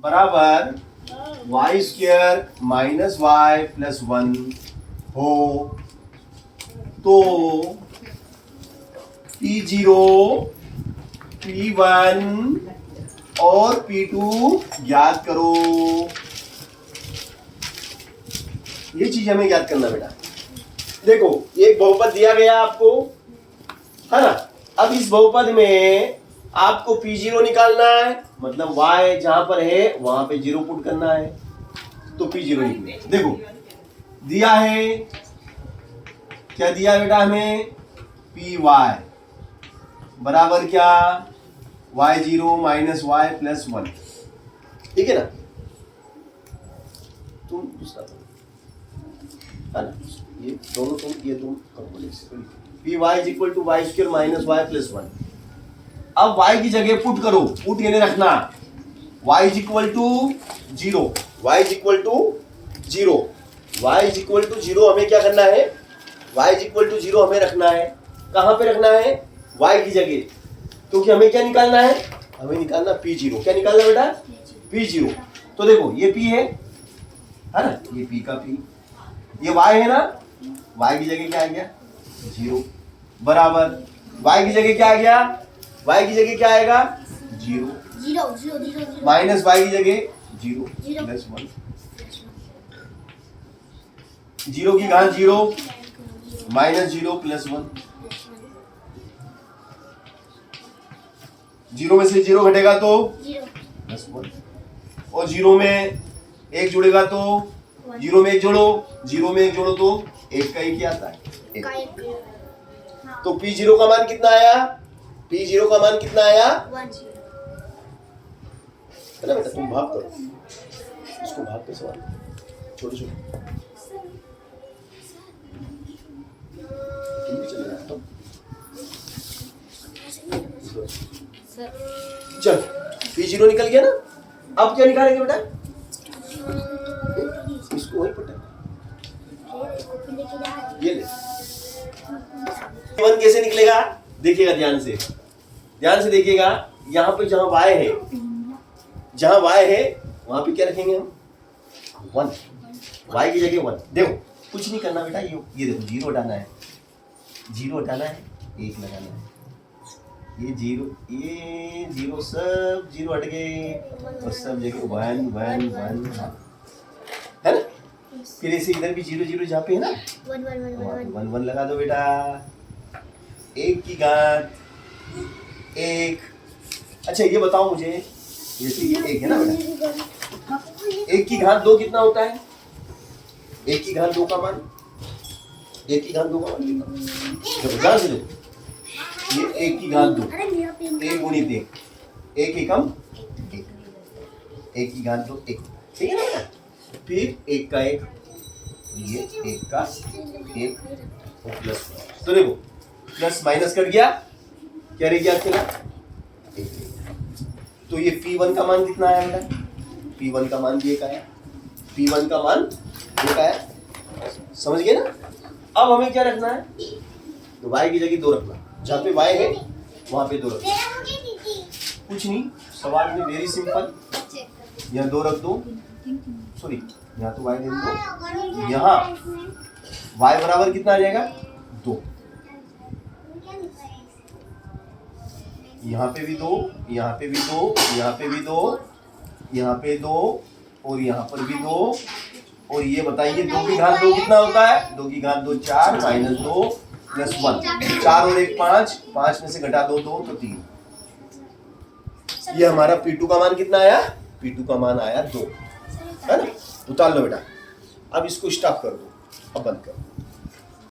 बराबर y square minus y plus 1 हो तो P0, P1 और P2 ज्ञात करो। ये चीज हमें ज्ञात करना बेटा। देखो एक बहुपद दिया गया आपको, है ना। अब इस बहुपद में आपको P0 निकालना है, मतलब y जहां पर है वहां पे 0 पुट करना है, तो P0 निकलेगा। देखो दिया है, क्या दिया बेटा हमें, Py बराबर क्या, y0 माइनस y प्लस 1, ठीक है ना। तुम दूसरा है ना, ये दोनों Py is equal to y square minus y plus 1। अब y की जगह पुट करो, पुट यानी रखना, y is equal to 0, y is equal to 0, y is equal to 0 हमें क्या करना है, y इज इक्वल टू 0 हमें रखना है। कहां पे रखना है, y की जगह, क्योंकि हमें क्या निकालना है, हमें निकालना P0। क्या निकालना बेटा, P0। तो देखो ये P है ना, ये P का P, ये y है ना, y की जगह क्या आ गया 0, बराबर y की जगह क्या आ गया, y की जगह क्या आएगा 0, माइनस y की जगह 0 प्लस 1, 0 की घात 0 माइनस 0 प्लस 1, 0 में से 0 घटेगा तो प्लस 1, और 0 में 1 जुड़ेगा तो 0 में 1 जोड़ो, 0 में 1 जोड़ो तो 1 का 1 ही आता है, 1। तो P0 का मान कितना आया, P0 का मान कितना आया 1 है ना बेटा। तुम भाग करो, इसको भाग के सवाल छोटे छोटे चल P0 निकल गया ना। अब क्या निकालेंगे बेटा, इसको वही पटा, ये ले। P1 कैसे निकलेगा, देखिएगा ध्यान से देखिएगा। यहाँ पे जहां y है, जहां y है वहां पे क्या रखेंगे हम 1, y की जगह 1। देखो कुछ नहीं करना बेटा, ये देखो 0 हटाना है, 0 हटाना है, 1 लगाना है, ये 0 सब 0 हट गए, और सब जगह 1 1 1 है ना। फिर ऐसे इधर भी 0 0 जहाँ पे है ना 1 1 लगा दो बेटा, 1 की घात 1। अच्छा ये बताओ मुझे, जैसे ये 1 है ना बेटा, 1 की घात 2 कितना होता है, 1 की घात 2 का मान, 1 की घात 2 का मान कितना, ध्यान से देखो, ये 1 की घात 2, 1 गुणित 1, 1 एकम 1, 1 की घात 2 1, ठीक है ना बेटा। फिर 1 का 1, ये 1 का 1 और प्लस, तो देखो प्लस माइनस कट गया, क्या रह गया आपके ना 1। तो ये P1 का मान कितना आया बेटा, P1 का मान भी 1 आया, P1 का मान 1 आया, समझ गए ना। अब हमें क्या रखना है, तो y की जगह 2 रखना, जहाँ पे y है वहां पे 2 रखना, कुछ नहीं, सवाल में वेरी सिंपल, यहाँ 2 रख दो, सॉरी यहाँ तो y दे दो, यहाँ y बराबर कितना आ जाएगा 2, यहाँ पे भी 2, यहाँ पे भी 2, यहाँ पे भी 2, यहाँ पे 2, और यहाँ पर भी 2, और ये बताइए 2 की घात 2 कितना होता है, 2 की घात 2 4 माइनस 2 प्लस 1, 4 और 1 5, 5 में से घटा 2 2 तो 3। ये हमारा P2 का मान कितना आया, P2 का मान आया 2, है ना। उतार लो बेटा, अब इसको स्टॉप कर दो, अब बंद कर दो।